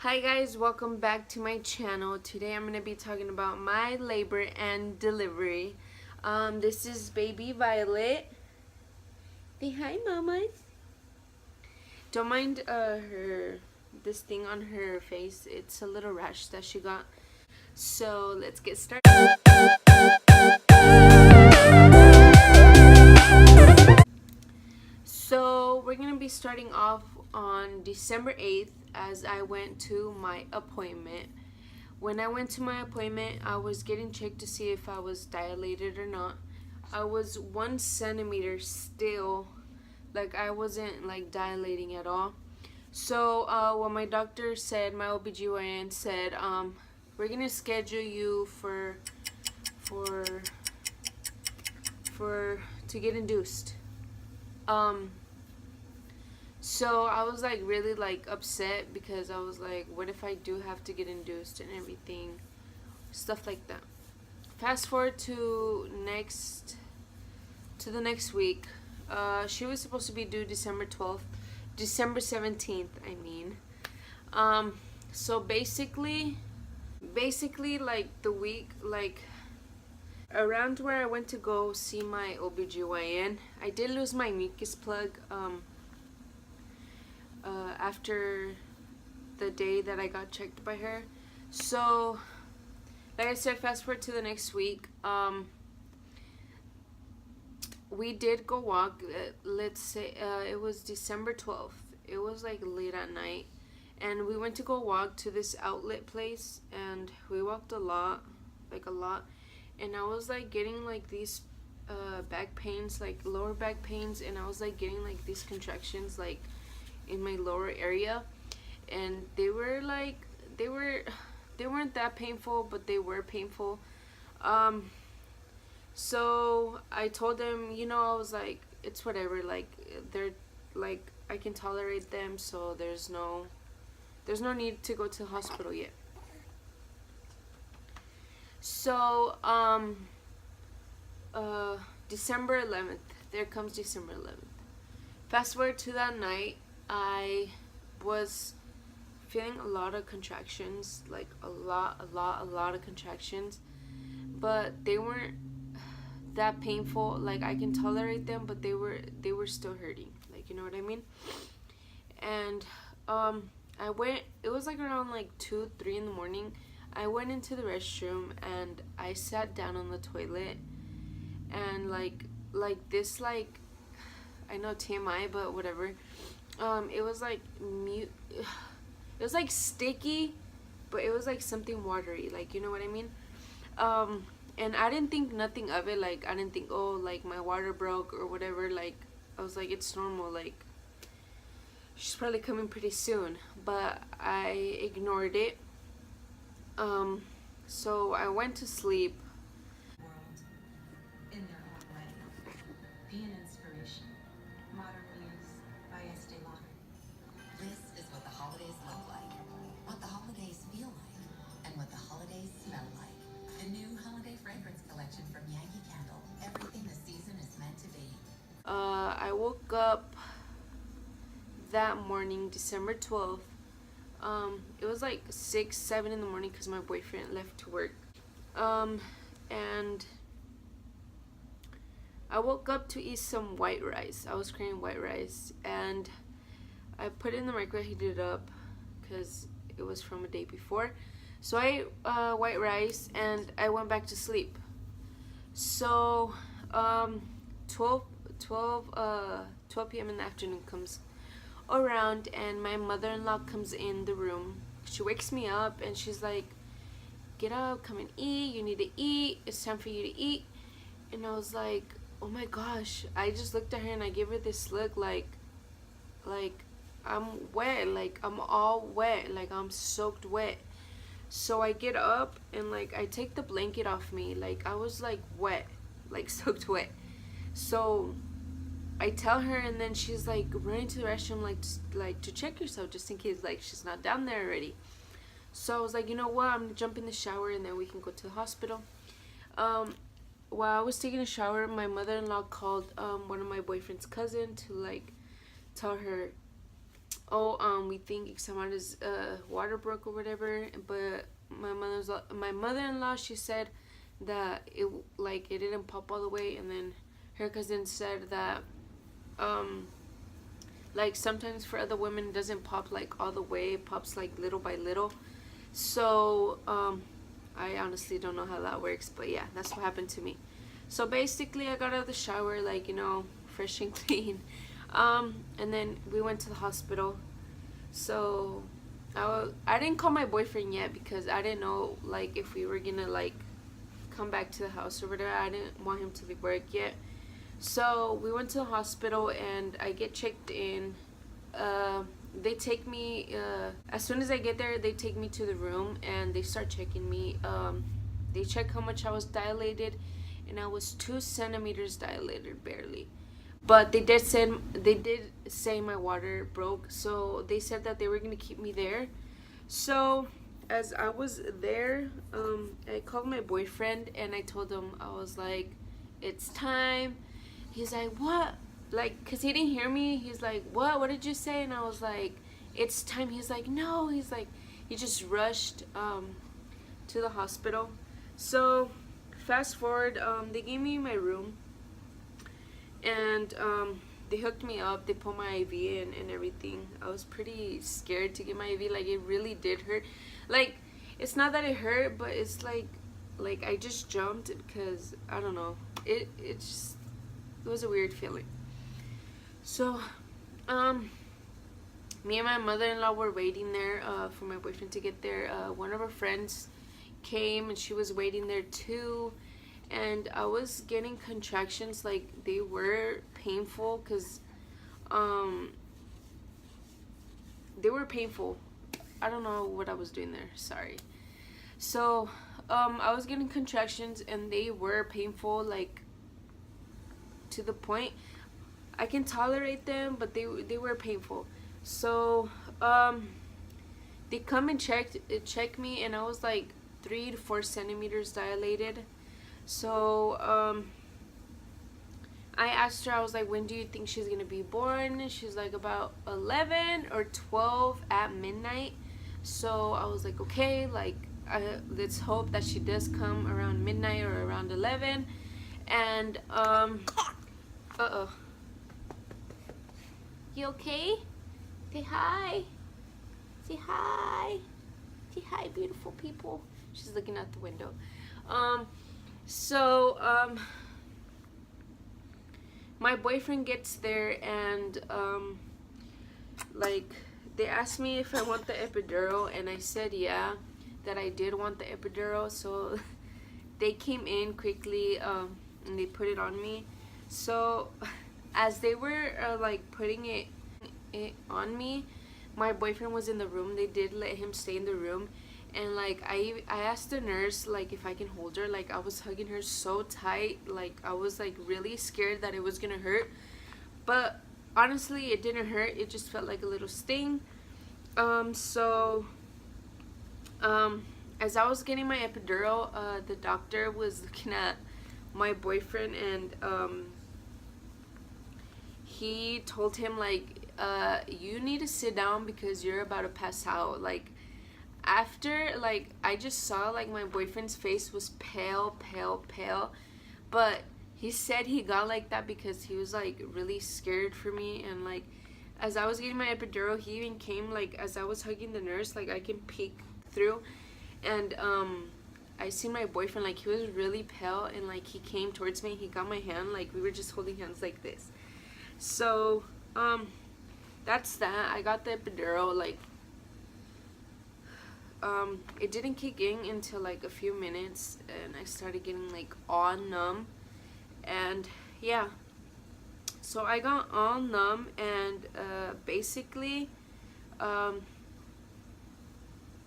Hi guys, welcome back to my channel. Today I'm going to be talking about my labor and delivery. This is baby Violet. Say hi, mamas. Don't mind this thing on her face. It's a little rash that she got. So let's get started. So we're going to be starting off on December 8th as I went to my appointment. When I went to my appointment, I was getting checked to see if I was dilated or not. I was 1 centimeter still, like I wasn't like dilating at all. So what my doctor said, my OBGYN said, we're gonna schedule you for to get induced. So I was like really like upset because I was like, what if I do have to get induced and everything, stuff like that. Fast forward to the next week. She was supposed to be due December 12th, December 17th. I mean, so basically like the week like around where I went to go see my OBGYN, I did lose my mucus plug. After the day that I got checked by her. So, like I said, fast forward to the next week. We did go walk. Let's say it was December 12th. It was like late at night. And we went to go walk to this outlet place. And we walked a lot. And I was like getting like these back pains, like lower back pains. And I was like getting like these contractions like in my lower area, and they weren't that painful, but they were painful. So I told them, I was like, it's whatever, like they're like I can tolerate them, so there's no need to go to the hospital yet. So December 11th, there comes December 11th. Fast forward to that night, I was feeling a lot of contractions, like a lot of contractions, but they weren't that painful. Like I can tolerate them, but they were still hurting. Like, you know what I mean? And I went. It was like around like 2-3 in the morning. I went into the restroom and I sat down on the toilet, and like this, like, I know TMI, but whatever. It was like mute. It was like sticky, but it was like something watery. Like, you know what I mean? And I didn't think nothing of it. Like, I didn't think, oh, like my water broke or whatever. Like, I was like, it's normal. Like, she's probably coming pretty soon. But I ignored it. So I went to sleep. World in their own way. Be an inspiration. Modern Muse by Estee Lauder. This is what the holidays look like, what the holidays feel like, and what the holidays smell like. The new holiday fragrance collection from Yankee Candle. Everything the season is meant to be. I woke up that morning, December 12th. It was like 6-7 in the morning because my boyfriend left to work. And I woke up to eat some white rice. I was craving white rice, and I put it in the microwave, heated it up because it was from a day before. So I ate white rice and I went back to sleep. So 12 p.m. in the afternoon comes around, and my mother-in-law comes in the room. She wakes me up and she's like, get up, come and eat, you need to eat, it's time for you to eat. And I was like, oh my gosh. I just looked at her and I gave her this look like I'm wet, like I'm all wet, like I'm soaked wet. So I get up and like I take the blanket off me, like I was like wet, like soaked wet. So I tell her, and then she's like running to the restroom, like to check herself just in case like she's not down there already. So I was like, you know what, I'm gonna jump in the shower and then we can go to the hospital. While I was taking a shower, my mother-in-law called one of my boyfriend's cousin to like tell her, oh, we think Xamara's water broke or whatever. But my mother-in-law, she said that it didn't pop all the way, and then her cousin said that like sometimes for other women it doesn't pop like all the way, it pops like little by little. So I honestly don't know how that works, but yeah, that's what happened to me. So basically I got out of the shower, like, you know, fresh and clean, and then we went to the hospital. So I didn't call my boyfriend yet because I didn't know like if we were gonna like come back to the house or whatever. I didn't want him to leave work yet. So we went to the hospital and I get checked in. They take me, as soon as I get there, they take me to the room and they start checking me. They check how much I was dilated, and I was 2 centimeters dilated, barely. But they did say my water broke, so they said that they were gonna keep me there. So as I was there, I called my boyfriend and I told him, I was like, it's time. He's like, what? Like, cause he didn't hear me. He's like, what did you say? And I was like, it's time. He's like, no. He's like, he just rushed to the hospital. So fast forward, they gave me my room, and they hooked me up. They put my IV in and everything. I was pretty scared to get my IV. Like, it really did hurt. Like, it's not that it hurt, but it's like I just jumped because I don't know. It was a weird feeling. So, me and my mother-in-law were waiting there for my boyfriend to get there. One of our friends came and she was waiting there too. And I was getting contractions, like they were painful because they were painful. I don't know what I was doing there, sorry. So I was getting contractions and they were painful, like to the point I can tolerate them, but they were painful. So they come and check me, and I was like 3 to 4 centimeters dilated. So I asked her, I was like, when do you think she's gonna be born? She's like, about 11 or 12 at midnight. So I was like, okay, like let's hope that she does come around midnight or around 11. And you okay? Say hi. Say hi. Say hi, beautiful people. She's looking out the window. So my boyfriend gets there, and like they asked me if I want the epidural, and I said yeah, that I did want the epidural. So they came in quickly and they put it on me. So as they were like putting it on me, my boyfriend was in the room. They did let him stay in the room, and like I asked the nurse like if I can hold her. Like I was hugging her so tight, like I was like really scared that it was gonna hurt, but honestly it didn't hurt. It just felt like a little sting. So as I was getting my epidural, the doctor was looking at my boyfriend, and he told him like, you need to sit down because you're about to pass out. Like after, like I just saw like my boyfriend's face was pale, but he said he got like that because he was like really scared for me. And like as I was getting my epidural, he even came, like as I was hugging the nurse, like I can peek through, and I seen my boyfriend, like he was really pale, and like he came towards me, he got my hand, like we were just holding hands like this. So that's that. I got the epidural. Like it didn't kick in until like a few minutes, and I started getting like all numb, and yeah, so I got all numb, and basically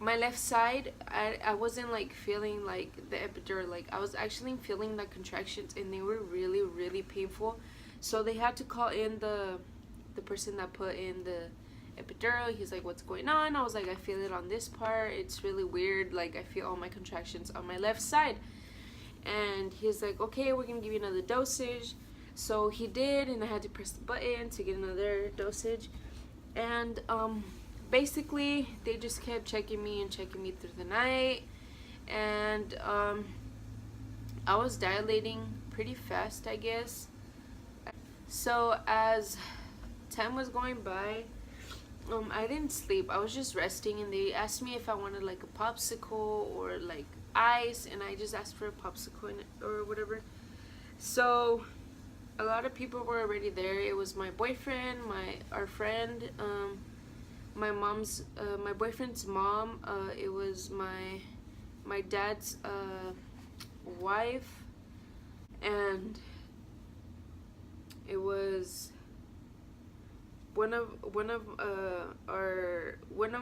my left side, I wasn't like feeling like the epidural. Like I was actually feeling the contractions, and they were really painful. So they had to call in the person that put in the epidural. He's like, what's going on? I was like, I feel it on this part. It's really weird. Like I feel all my contractions on my left side. And he's like, okay, we're gonna give you another dosage. So he did, and I had to press the button to get another dosage. And basically they just kept checking me through the night. And I was dilating pretty fast, I guess. So as time was going by, I didn't sleep. I was just resting, and they asked me if I wanted like a popsicle or like ice, and I just asked for a popsicle or whatever. So a lot of people were already there. It was my boyfriend, our friend, my boyfriend's mom. It was my dad's wife, and it was one of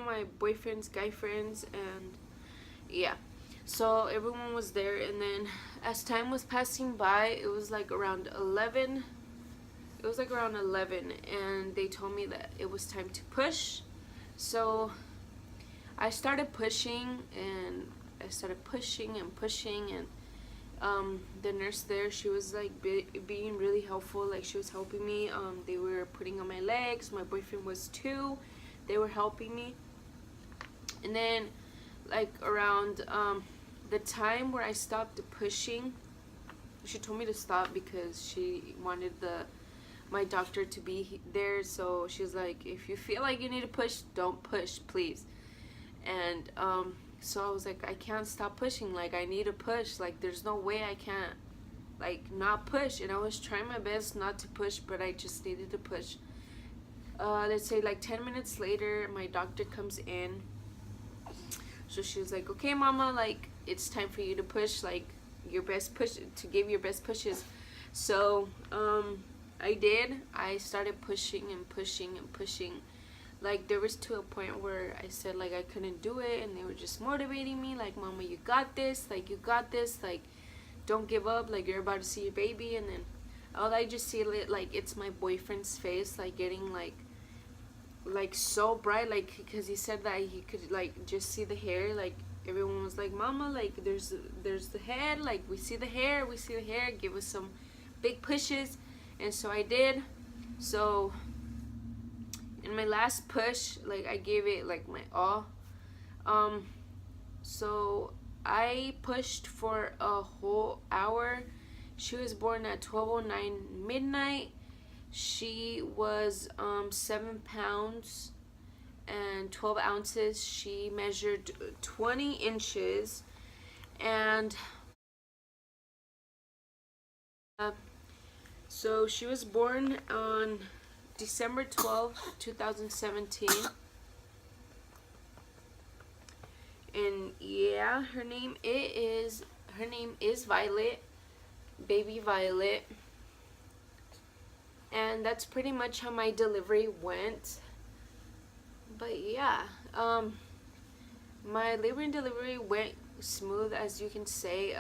my boyfriend's guy friends. And yeah, so everyone was there. And then as time was passing by, it was like around 11, and they told me that it was time to push. So I started pushing, and and the nurse there, she was like being really helpful. Like, she was helping me. They were putting on my legs. My boyfriend was too. They were helping me. And then like around the time where I stopped pushing, she told me to stop because she wanted my doctor to be there. So she's like, if you feel like you need to push, don't push, please. And so I was like, I can't stop pushing. Like, I need to push. Like, there's no way I can't like not push. And I was trying my best not to push, but I just needed to push. Let's say like 10 minutes later, my doctor comes in. So she was like, okay, mama, like, it's time for you to push, like, your best push, to give your best pushes. So I did. I started pushing. Like, there was to a point where I said like I couldn't do it, and they were just motivating me, like, mama, you got this, like, don't give up, like, you're about to see your baby. And then all I just see, like, it's my boyfriend's face, like, getting like so bright, like, because he said that he could like just see the hair. Like, everyone was like, mama, like, there's the head, like, we see the hair, give us some big pushes. And so I did. So in my last push, like, I gave it like my all. So I pushed for a whole hour. She was born at 12:09 midnight. She was 7 pounds and 12 ounces. She measured 20 inches. And so she was born on December 12th, 2017. And yeah, her name is Violet, baby Violet. And that's pretty much how my delivery went. But yeah, my labor and delivery went smooth, as you can say.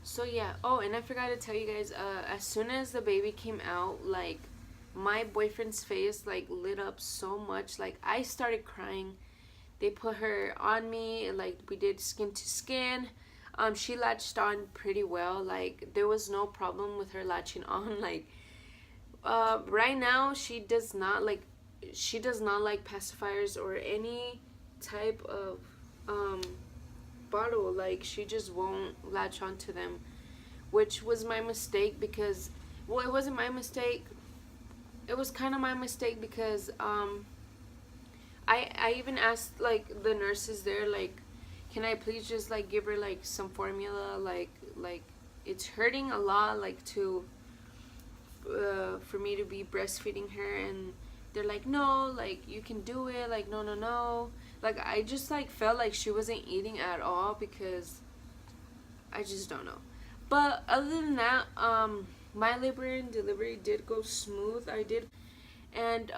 So yeah. Oh, and I forgot to tell you guys, as soon as the baby came out, like, my boyfriend's face like lit up so much. Like, I started crying. They put her on me, like, we did skin to skin. She latched on pretty well. Like, there was no problem with her latching on. Like, right now she does not like pacifiers or any type of bottle. Like, she just won't latch onto them, which was my mistake. Because, well, it wasn't my mistake, it was kind of my mistake, because I even asked like the nurses there, like, can I please just like give her like some formula, like it's hurting a lot, like, to for me to be breastfeeding her. And they're like, no, like, you can do it, like, no. Like, I just like felt like she wasn't eating at all, because I just don't know. But other than that, my labor and delivery did go smooth. I did. And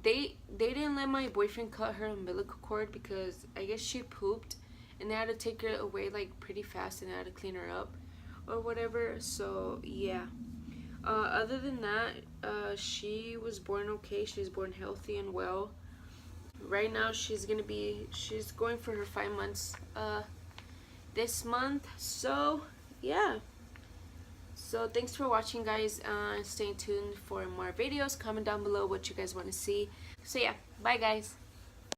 they didn't let my boyfriend cut her umbilical cord, because I guess she pooped, and they had to take her away like pretty fast, and they had to clean her up or whatever. So yeah. Other than that, she was born okay. She was born healthy and well. Right now she's going for her 5 months this month. So yeah. So thanks for watching, guys. Stay tuned for more videos. Comment down below what you guys want to see. So yeah, bye guys.